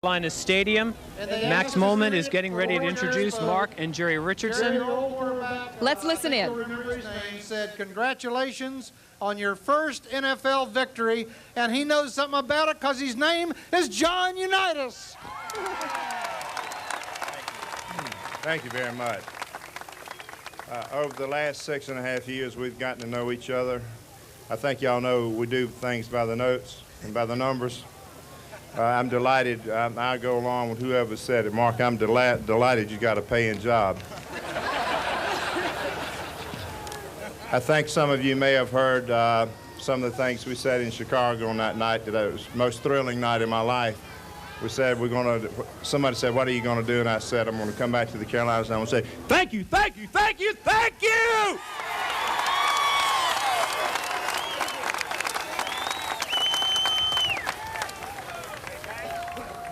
Carolina Stadium. Max Molman is getting ready to introduce Mark and Jerry Richardson. Let's listen in. He said, congratulations on your first NFL victory, and he knows something about it because his name is John Unitas. Thank you very much. Over the last 6.5 years, we've gotten to know each other. I think y'all know we do things by the notes and by the numbers. I'm delighted. I go along with whoever said it. Mark, I'm delighted you got a paying job. I think some of you may have heard some of the things we said in Chicago on that night. That it was the most thrilling night in my life. We said somebody said, what are you going to do? And I said, I'm going to come back to the Carolinas and I'm going to say, thank you, thank you, thank you, thank you!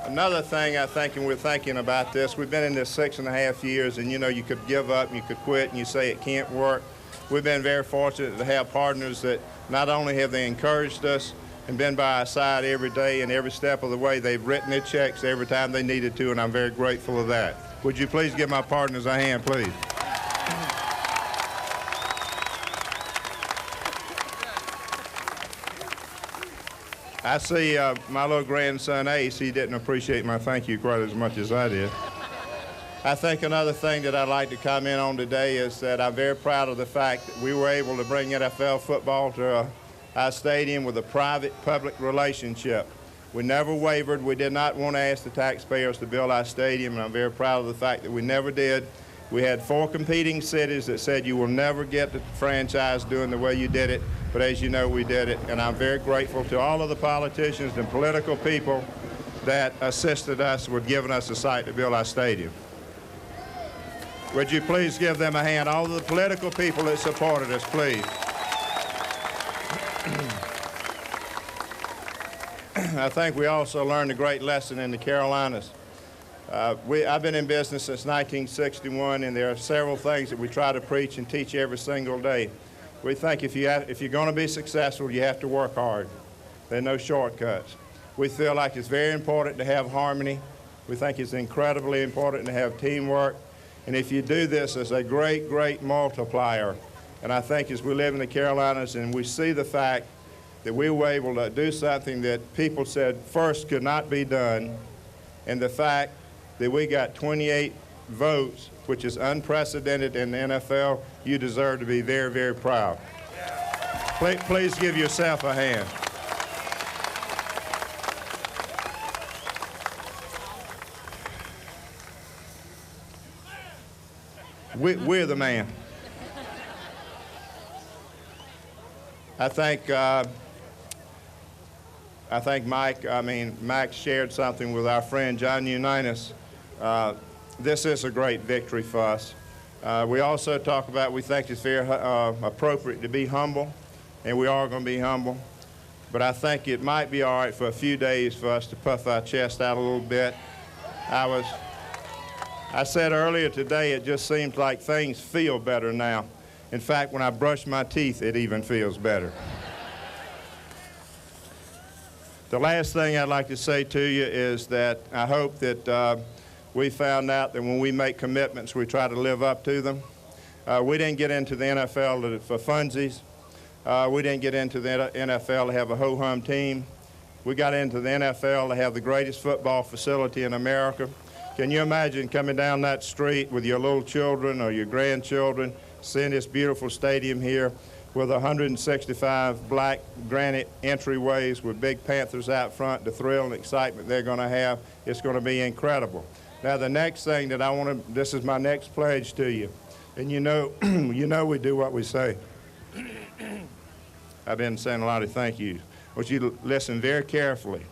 Another thing I think, and we're thinking about this, we've been in this 6.5 years, and you know, you could give up, you could quit, and you say it can't work. We've been very fortunate to have partners that not only have they encouraged us and been by our side every day and every step of the way, they've written their checks every time they needed to, and I'm very grateful of that. Would you please give my partners a hand, please? I see my little grandson Ace, he didn't appreciate my thank you quite as much as I did. I think another thing that I'd like to comment on today is that I'm very proud of the fact that we were able to bring NFL football to our stadium with a private-public relationship. We never wavered. We did not want to ask the taxpayers to build our stadium, and I'm very proud of the fact that we never did. We had 4 competing cities that said you will never get the franchise doing the way you did it, but as you know, we did it, and I'm very grateful to all of the politicians and political people that assisted us with giving us a site to build our stadium. Would you please give them a hand, all of the political people that supported us, please. I think we also learned a great lesson in the Carolinas. I've been in business since 1961, and there are several things that we try to preach and teach every single day. We think if you're going to be successful, you have to work hard. There are no shortcuts. We feel like it's very important to have harmony. We think it's incredibly important to have teamwork. And if you do this, it's a great, great multiplier. And I think as we live in the Carolinas and we see the fact that we were able to do something that people said first could not be done, and the fact that we got 28 votes, which is unprecedented in the NFL, you deserve to be very, very proud. Please give yourself a hand. We're the man. I think Max shared something with our friend John Unitas. This is a great victory for us. We also talk about, we think it's very appropriate to be humble, and we are going to be humble. But I think it might be all right for a few days for us to puff our chest out a little bit. I said earlier today, it just seems like things feel better now. In fact, when I brush my teeth, it even feels better. The last thing I'd like to say to you is that I hope that we found out that when we make commitments, we try to live up to them. We didn't get into the NFL for funsies. We didn't get into the NFL to have a ho-hum team. We got into the NFL to have the greatest football facility in America. Can you imagine coming down that street with your little children or your grandchildren, seeing this beautiful stadium here with 165 black granite entryways with big Panthers out front, the thrill and excitement they're going to have? It's going to be incredible. Now, the next thing that I want to, this is my next pledge to you, and you know we do what we say. I've been saying a lot of thank yous. I want you to listen very carefully.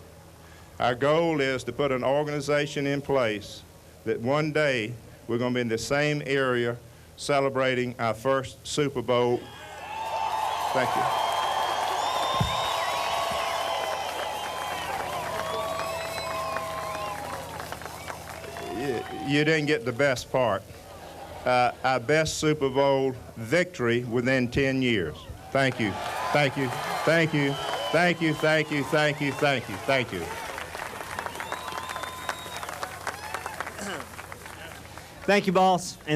Our goal is to put an organization in place that one day we're going to be in the same area celebrating our first Super Bowl. Thank you. You didn't get the best part. Our best Super Bowl victory within 10 years. Thank you. Thank you. Thank you. Thank you. Thank you. Thank you. Thank you. Thank you. Thank you, boss. And